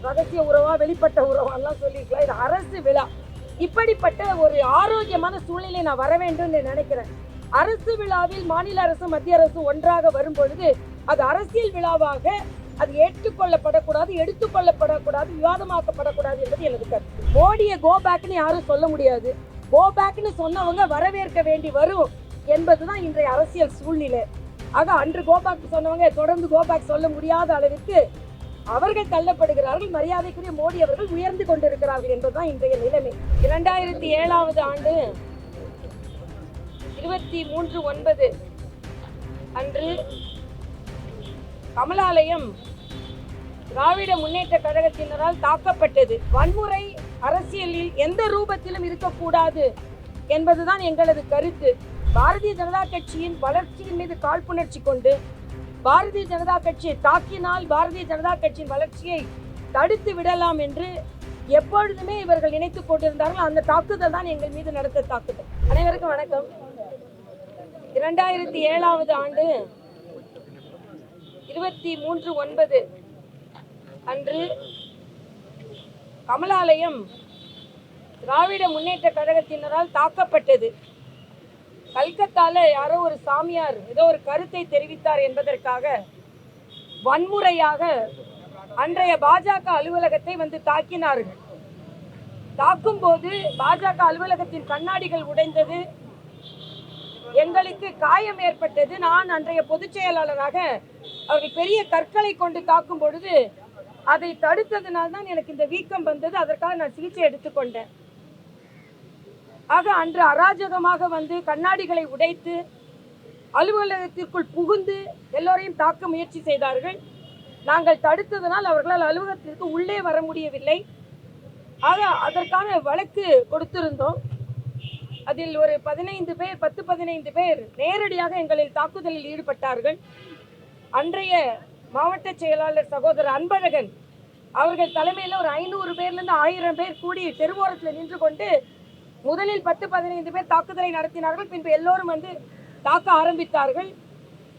ரகசிய உறவா வெளிப்பட்ட உறவாலாம் சொல்லிக்கலாம். இது அரசு விழா. இப்படிப்பட்ட ஒரு ஆரோக்கியமான சூழ்நிலை நான் வர வேண்டும் நினைக்கிறேன். அரசு விழாவில் மாநில அரசு மத்திய அரசு ஒன்றாக வரும் பொழுது அது அரசியல் விழாவாக அது ஏற்றுக்கொள்ளப்படக்கூடாது, எடுத்துக்கொள்ளப்படக்கூடாது, விவாதமாக்கப்படக்கூடாது என்பது எனது கருத்து. மோடியை கோ பேக்னு யாரும் சொல்ல முடியாது. கோ பேக்னு சொன்னவங்க வரவேற்க வேண்டி வரும் என்பதுதான் இன்றைய அரசியல் சூழ்நிலை. ஆக அன்று கோபேக் சொன்னவங்க தொடர்ந்து கோபேக் சொல்ல முடியாத அளவிற்கு அவர்கள் தள்ளப்படுகிறார்கள். மரியாதைக்குரிய மோடி அவர்கள் உயர்ந்து கொண்டிருக்கிறார்கள் என்பதுதான் இன்றைய நிலைமை. 2007 ஆண்டு 23/9 அன்று கமலாலயம் திராவிட முன்னேற்ற கழகத்தினரால் தாக்கப்பட்டது. வன்முறை அரசியலில் எந்த ரூபத்திலும் இருக்கக்கூடாது என்பதுதான் எங்களது கருத்து. பாரதிய ஜனதா கட்சியின் வளர்ச்சியின் மீது காழ்ப்புணர்ச்சி கொண்டு பாரதிய ஜனதா கட்சியை தாக்கினால் பாரதிய ஜனதா கட்சியின் வளர்ச்சியை தடுத்து விடலாம் என்று எப்பொழுதுமே இவர்கள் நினைத்துக் கொண்டிருந்தார்கள். அந்த தாக்குதல் தான் எங்கள் மீது நடத்த தாக்குதல். அனைவருக்கும் வணக்கம். 2007 ஆண்டு 23/9 அன்று கமலாலயம் திராவிட முன்னேற்ற கழகத்தினரால் தாக்கப்பட்டது. கல்கத்தால யாரோ ஒரு சாமியார் ஏதோ ஒரு கருத்தை தெரிவித்தார் என்பதற்காக வன்முறையாக அன்றைய பாஜக அலுவலகத்தை வந்து தாக்கினார்கள். தாக்கும் போது பாஜக அலுவலகத்தின் கண்ணாடிகள் உடைந்தது, எங்களுக்கு காயம் ஏற்பட்டது. நான் அன்றைய பொதுச் செயலாளராக அவர்கள் பெரிய கற்களை கொண்டு தாக்கும் பொழுது அதை தடுத்ததுனால்தான் எனக்கு இந்த வீக்கம் வந்தது. அதற்காக நான் சிகிச்சை எடுத்துக்கொண்டேன். ஆக அன்று அராஜகமாக வந்து கண்ணாடிகளை உடைத்து அலுவலகத்திற்குள் புகுந்து எல்லோரையும் தாக்க முயற்சி செய்தார்கள். நாங்கள் தடுத்ததனால் அவர்களால் அலுவலகத்திற்கு உள்ளே வர முடியவில்லை. ஆக அதற்கான வழக்கு கொடுத்திருந்தோம். அதில் ஒரு 10-15 பேர் நேரடியாக எங்களில் தாக்குதலில் ஈடுபட்டார்கள். அன்றைய மாவட்ட செயலாளர் சகோதரர் அன்பழகன் அவர்கள் தலைமையில் ஒரு 500 பேர்லேருந்து 1000 பேர் கூடி தெருவோரத்தில் நின்று கொண்டு முதலில் 10-15 பேர் தாக்குதலை நடத்தினார்கள். பின்பு எல்லோரும் வந்து தாக்க ஆரம்பித்தார்கள்.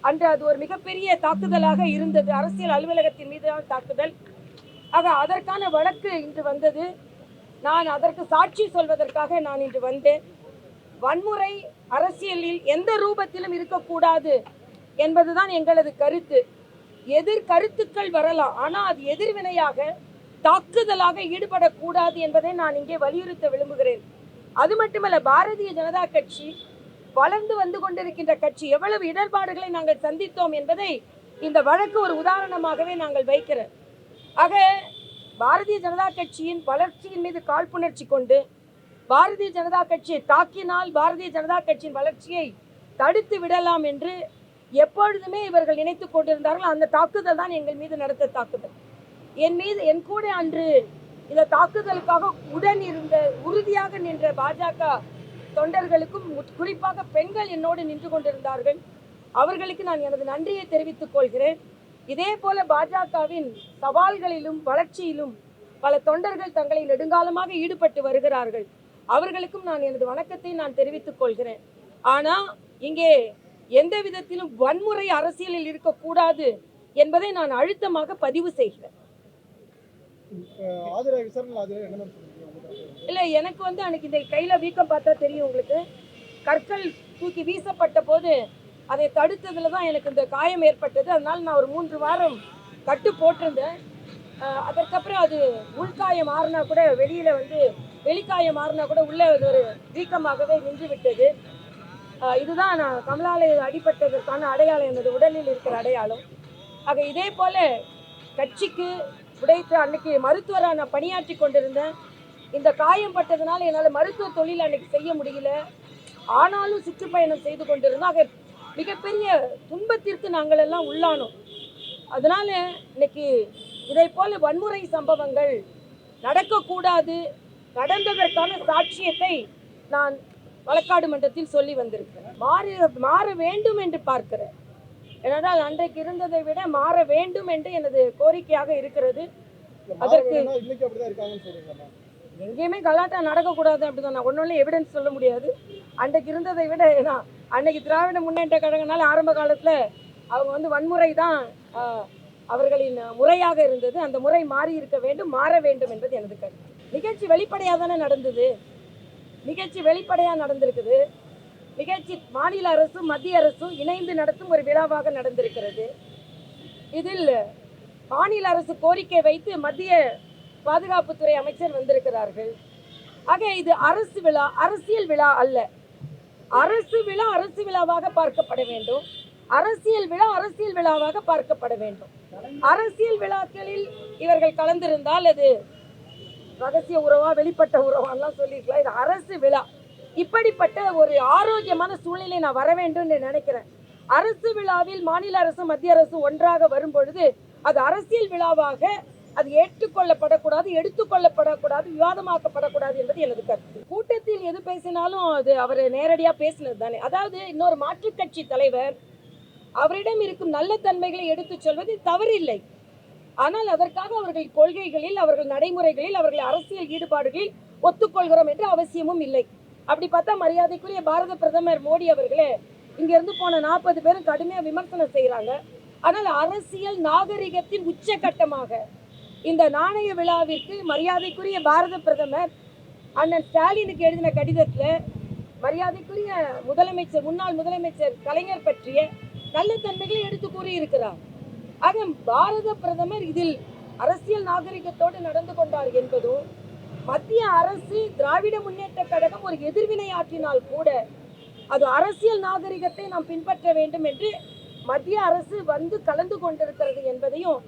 அன்று அது ஒரு மிகப்பெரிய தாக்குதலாக இருந்தது, அரசியல் அலுவலகத்தின் மீதான தாக்குதல். ஆக அதற்கான வழக்கு இன்று வந்தது. நான் அதற்கு சாட்சி சொல்வதற்காக நான் இன்று வந்தேன். வன்முறை அரசியலில் எந்த ரூபத்திலும் இருக்கக்கூடாது என்பதுதான் எங்களது கருத்து. எதிர்கருத்துக்கள் வரலாம், ஆனால் அது எதிர்வினையாக தாக்குதலாக ஈடுபடக்கூடாது என்பதை நான் இங்கே வலியுறுத்த விரும்புகிறேன். அது மட்டுமல்ல, பாரதிய ஜனதா கட்சி வளர்ந்து வந்து கொண்டிருக்கின்ற கட்சி. எவ்வளவு இடர்பாடுகளை நாங்கள் சந்தித்தோம் என்பதை இந்த வழக்கு ஒரு உதாரணமாகவே நாங்கள் வைக்கிறோம். ஆக பாரதிய ஜனதா கட்சியின் வளர்ச்சியின் மீது காழ்ப்புணர்ச்சி கொண்டு பாரதிய ஜனதா கட்சியை தாக்கினால் பாரதிய ஜனதா கட்சியின் வளர்ச்சியை தடுத்து விடலாம் என்று எப்பொழுதுமே இவர்கள் நினைத்துக் கொண்டிருந்தார்கள். அந்த தாக்குதல் தான் எங்கள் மீது நடத்த தாக்குதல். என் கூட அன்று இந்த தாக்குதலுக்காக உடன் இருந்த உறுதியாக நின்ற பாஜக தொண்டர்களுக்கும் குறிப்பாக பெண்கள் என்னோடு நின்று கொண்டிருந்தார்கள். அவர்களுக்கு நான் எனது நன்றியை தெரிவித்துக் கொள்கிறேன். இதே போல பாஜகவின் சவால்களிலும் வளர்ச்சியிலும் பல தொண்டர்கள் தங்களை நெடுங்காலமாக ஈடுபட்டு வருகிறார்கள். அவர்களுக்கும் நான் எனது வணக்கத்தை நான் தெரிவித்துக் கொள்கிறேன். ஆனால் இங்கே எந்த விதத்திலும் வன்முறை அரசியலில் இருக்கக்கூடாது என்பதை நான் அழுத்தமாக பதிவு செய்கிறேன். இல்லை, எனக்கு வந்து அன்னைக்கு இந்த கையில் வீக்கம் பார்த்தா தெரியும் உங்களுக்கு. கற்கள் தூக்கி வீசப்பட்ட போது அதை தடுத்ததில் தான் எனக்கு இந்த காயம் ஏற்பட்டது. அதனால் நான் ஒரு 3 வாரம் கட்டு போட்டிருந்தேன். அதற்கப்புறம் அது உள்காயம் மாறினா கூட வெளியில் வந்து வெளிக்காயம் மாறினா கூட உள்ளே ஒரு வீக்கமாகவே நின்று விட்டது. இதுதான் நான் கமலாலயம் அடிபட்டதற்கான அடையாளம், எனது உடலில் இருக்கிற அடையாளம். ஆக இதே போல் கட்சிக்கு உடைத்து அன்னைக்கு மருத்துவராக நான் பணியாற்றி கொண்டிருந்தேன். இந்த காயம் பட்டதுனால என்னால் மருத்துவ தொழில் அன்னைக்கு செய்ய முடியல. ஆனாலும் சுற்றுப்பயணம் செய்து கொண்டிருந்தோம். ஆக மிகப்பெரிய துன்பத்திற்கு நாங்கள் எல்லாம் உள்ளானோம். அதனால் இன்னைக்கு இதை போல வன்முறை சம்பவங்கள் நடக்கக்கூடாது, நடந்ததற்கான சாட்சியத்தை நான் வழக்காடு மன்றத்தில் சொல்லி வந்திருக்கிறேன். மாற வேண்டும் என்று பார்க்கிறேன். ஏனென்றால் அன்றைக்கு இருந்ததை விட மாற வேண்டும் என்று எனது கோரிக்கையாக இருக்கிறது. அதற்கு எங்கேயுமே கலாட்டா நடக்கக்கூடாது அப்படிதான். நான் ஒன்றும் எவிடன்ஸ் சொல்ல முடியாது. அன்றைக்கு இருந்ததை விட அன்னைக்கு திராவிட முன்னேற்ற கழகனால ஆரம்ப காலத்தில் அவங்க வந்து வன்முறை தான் அவர்களின் முறையாக இருந்தது. அந்த முறை மாறி இருக்க வேண்டும், மாற வேண்டும் என்பது எனது கருத்து. நிகழ்ச்சி வெளிப்படையாக தானே நடந்தது. நிகழ்ச்சி வெளிப்படையாக நடந்திருக்குது. நிகழ்ச்சி மாநில அரசும் மத்திய அரசும் இணைந்து நடத்தும் ஒரு விழாவாக நடந்திருக்கிறது. இதில் மாநில அரசு கோரிக்கை வைத்து மத்திய பாதுகாப்புத்துறை அமைச்சர் வந்திருக்கிறார்கள். ஆக இது அரசு விழா, அரசியல் விழா அல்ல. அரசு விழா அரசு விழாவாக பார்க்கப்பட வேண்டும், அரசியல் விழா அரசியல் விழாவாக பார்க்கப்பட வேண்டும். அரசியல் விழாக்களில் இவர்கள் கலந்திருந்தால் அது ரகசிய உறவா வெளிப்பட்ட உறவான்லாம் சொல்லியிருக்கலாம். இது அரசு விழா. இப்படிப்பட்ட ஒரு ஆரோக்கியமான சூழ்நிலை நான் வர வேண்டும் என்று நினைக்கிறேன். அரசு விழாவில் மாநில அரசு மத்திய அரசு ஒன்றாக வரும் பொழுது அது அரசியல் விழாவாக அது ஏற்றுக்கொள்ளப்படக்கூடாது, எடுத்துக்கொள்ளப்படக்கூடாது, விவாதமாக்கப்படக்கூடாது என்பது எனது கருத்து. கூட்டத்தில் எது பேசினாலும் அது அவர் நேரடியாக பேசினது தானே. அதாவது இன்னொரு மாற்றுக் கட்சி தலைவர் அவரிடம் இருக்கும் நல்ல தன்மைகளை எடுத்துச் சொல்வதில் தவறில்லை. ஆனால் அதற்காக அவர்கள் கொள்கைகளில், அவர்கள் நடைமுறைகளில், அவர்கள் அரசியல் ஈடுபாடுகளில் ஒத்துக்கொள்கிறோம் என்ற அவசியமும் இல்லை. அப்படி பார்த்தா மரியாதைக்குரிய பாரத பிரதமர் மோடி அவர்களே இங்கிருந்து போன 40 பேரும் கடுமையாக விமர்சனம் செய்கிறாங்க. ஆனால் அரசியல் நாகரிகத்தின் உச்சகட்டமாக இந்த நாணய விழாவிற்கு மரியாதைக்குரிய பாரத பிரதமர் அண்ணன் ஸ்டாலினுக்கு எழுதின கடிதத்தில் மரியாதைக்குரிய முதலமைச்சர், முன்னாள் முதலமைச்சர் கலைஞர் பற்றிய நல்ல தன்மைகளை எடுத்து கூறியிருக்கிறார். ஆக பாரத பிரதமர் இதில் அரசியல் நாகரிகத்தோடு நடந்து கொண்டார் என்பதும், மத்திய அரசு திராவிட முன்னேற்ற கழகம் ஒரு எதிர்வினை ஆற்றினால் கூட அது அரசியல் நாகரிகத்தை நாம் பின்பற்ற வேண்டும் என்று மத்திய அரசு வந்து கலந்து கொண்டிருக்கிறது என்பதையும்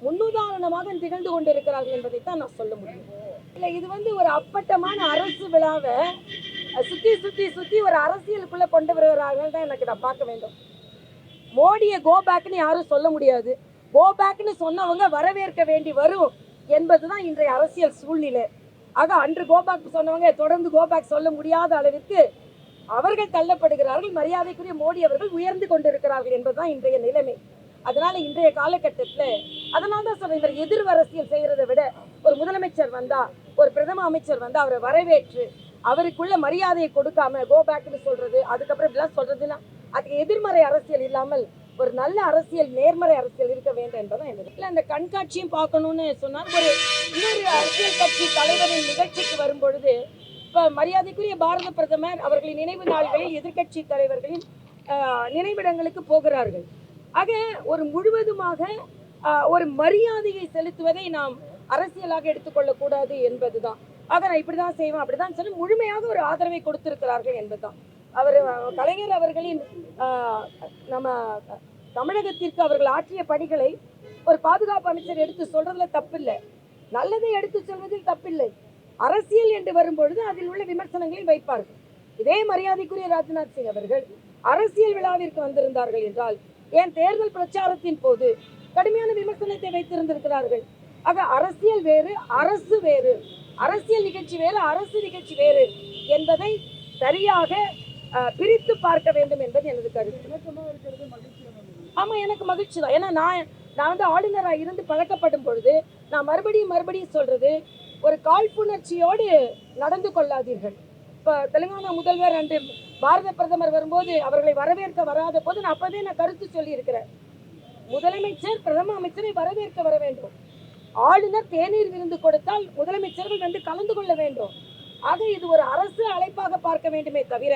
முன்னுதாரணமாக திகழ்ந்து கொண்டிருக்கிறார்கள் என்பதைத்தான் நான் சொல்ல முடியும். இல்லை, இது ஒரு அப்பட்டமான அரசு விழாவை சுற்றி சுற்றி சுற்றி ஒரு அரசியலுக்குள்ள கொண்டு வருகிறார்கள் தான் எனக்கு நான் பார்க்க வேண்டும். மோடியை கோ பேக்னு யாரும் சொல்ல முடியாது. கோ பேக்னு சொன்னவங்க வரவேற்க வேண்டி வரும் என்பதுதான் இன்றைய அரசியல் சூழ்நிலை. ஆக அன்று கோபேக் சொன்னவங்க தொடர்ந்து கோபேக் சொல்ல முடியாத அளவிற்கு அவர்கள் தள்ளப்படுகிறார்கள். மரியாதைக்குரிய மோடி அவர்கள் உயர்ந்து கொண்டிருக்கிறார்கள் என்பதுதான் இன்றைய நிலைமை. அதனால இன்றைய காலகட்டத்தில் அதனால தான் சொல்றேன், இவர் எதிர் அரசியல் செய்யறதை விட ஒரு முதலமைச்சர் வந்தா, ஒரு பிரதம அமைச்சர் வந்தா அவரை வரவேற்று அவருக்குள்ள மரியாதையை கொடுக்காம கோபேக்னு சொல்றது, அதுக்கப்புறம் இப்படிலாம் சொல்றதுன்னா அதுக்கு எதிர்மறை அரசியல் இல்லாமல் ஒரு நல்ல அரசியல், நேர்மறை அரசியல் இருக்க வேண்டும் என்பதான் என்னது. இல்லை, அந்த கண்காட்சியும் பார்க்கணும்னு சொன்னால் ஒரு இன்னொரு அரசியல் கட்சி தலைவரின் நிகழ்ச்சிக்கு வரும்பொழுது இப்போ மரியாதைக்குரிய பாரத பிரதமர் அவர்களின் நினைவு நாள்களில் எதிர்கட்சி தலைவர்களின் நினைவிடங்களுக்கு போகிறார்கள். ஆக ஒரு முழுவதுமாக ஒரு மரியாதையை செலுத்துவதை நாம் அரசியலாக எடுத்துக்கொள்ளக்கூடாது என்பதுதான். ஆக நான் இப்படி தான் செய்வேன், அப்படி தான் சொல்லி முழுமையாக ஒரு ஆதரவை கொடுத்திருக்கிறார்கள் என்பதுதான். அவர் கலைஞர் அவர்களின் நம்ம தமிழகத்திற்கு அவர்கள் ஆற்றிய பணிகளை ஒரு பாதுகாப்பு அமைச்சர் எடுத்து சொல்றதுல தப்பில்லை, நல்லதை எடுத்து சொல்வதில் தப்பில்லை. அரசியல் என்று வரும்பொழுது அதில் உள்ள விமர்சனங்களை வைப்பார்கள். இதே மரியாதைக்குரிய ராஜ்நாத் சிங் அவர்கள் அரசியல் விழாவிற்கு வந்திருந்தார்கள் என்றால் ஏன் தேர்தல் பிரச்சாரத்தின் போது கடுமையான விமர்சனத்தை வைத்திருந்திருக்கிறார்கள். ஆக அரசியல் வேறு, அரசு வேறு, அரசியல் நிகழ்ச்சி வேறு, அரசு நிகழ்ச்சி வேறு என்பதை சரியாக பிரித்து பார்க்க வேண்டும் என்பது எனது கருத்து. ஆமா, எனக்கு மகிழ்ச்சி தான். ஏன்னா நான் ஆளுநராக இருந்து பழக்கப்படும் பொழுது நான் மறுபடியும் சொல்றது, ஒரு காழ்ப்புணர்ச்சியோடு நடந்து கொள்ளாதீர்கள். இப்போ தெலுங்கானா முதல்வர் அன்று பாரத பிரதமர் வரும்போது அவர்களை வரவேற்க வராத போது நான் அப்பவே கருத்து சொல்லி இருக்கிறேன். முதலமைச்சர் பிரதம அமைச்சரை வரவேற்க வர வேண்டும். ஆளுநர் தேநீர் விருந்து கொடுத்தால் முதலமைச்சர்கள் வந்து கலந்து கொள்ள வேண்டும். ஆக இது ஒரு அரசு அழைப்பாக பார்க்க வேண்டுமே தவிர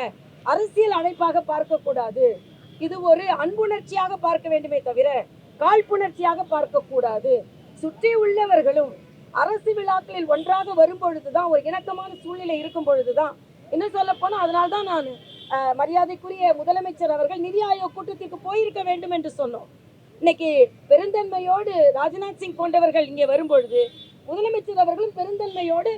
அரசியல் அழைப்பாக பார்க்க கூடாது. இது ஒரு அன்புணர்ச்சியாக பார்க்க வேண்டுமே தவிர காழ்ப்புணர்ச்சியாக பார்க்க கூடாது. சுற்றி உள்ளவர்களும் அரசு விழாக்களில் ஒன்றாக வரும் பொழுதுதான், ஒரு இணக்கமான சூழ்நிலை இருக்கும் பொழுதுதான், இன்னும் சொல்ல போனா அதனால்தான் நான் மரியாதைக்குரிய முதலமைச்சர் அவர்கள் நிதி ஆயோக் கூட்டத்திற்கு போயிருக்க வேண்டும் என்று சொன்னோம். இன்னைக்கு பெருந்தன்மையோடு ராஜ்நாத் சிங் போன்றவர்கள் இங்கே வரும்பொழுது முதலமைச்சர் அவர்களும் பெருந்தன்மையோடு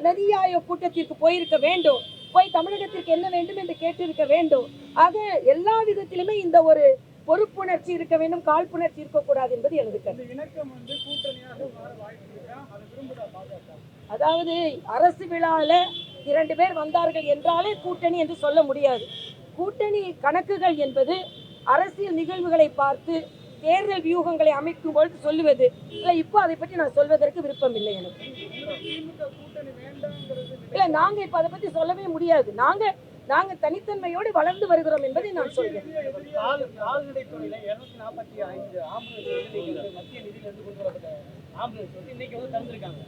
நிதி ஆயோக் கூட்டத்திற்கு போயிருக்க வேண்டும், போய் தமிழகத்திற்கு என்ன வேண்டும் என்று கேட்டிருக்க வேண்டும். ஆக எல்லா விதத்திலுமே இந்த ஒரு பொறுப்புணர்ச்சி இருக்க வேண்டும், காழ்ப்புணர்ச்சி இருக்கக்கூடாது என்பது எனது கருத்து. அதாவது அரசு விழாவில் 2 பேர் வந்தார்கள் என்றாலே கூட்டணி என்று சொல்ல முடியாது. கூட்டணி கணக்குகள் என்பது அரசியல் நிகழ்வுகளை பார்த்து தேர்தல் வியூகங்களை அமைக்கும் பொழுது சொல்லுவது இல்லை. இப்போ அதை பற்றி நான் சொல்வதற்கு விருப்பம் இல்லை எனக்கு. இல்லை, நாங்கள் இப்போ அதை பற்றி சொல்லவே முடியாது. நாங்கள் நாங்கள் தனித்தன்மையோடு வளர்ந்து வருகிறோம் என்பதை நான் சொல்கிறேன். கால்நடைத்துறையில 245 ஆம்புலன்ஸ் வந்து நீங்க மத்திய நிதியிலிருந்து கொண்டு வரப்பட்ட ஆம்புலன்ஸ் வந்து இன்னைக்கு வந்து திறந்திருக்காங்க.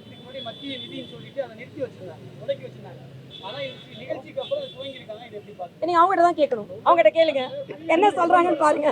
இதுக்கு முன்னாடி மத்திய நிதின்னு சொல்லிட்டு அதை நிறுத்தி வச்சிருந்தாங்க, முடக்கி வச்சிருந்தாங்க. ஆனா இது நிகழ்ச்சிக்கு அப்புறம் துவங்கி இருக்காங்க. இது எப்படி பாருங்க? நீங்க அவங்ககிட்ட தான் கேட்கணும், அவங்ககிட்ட கேளுங்க என்ன சொல்றாங்கன்னு பாருங்க.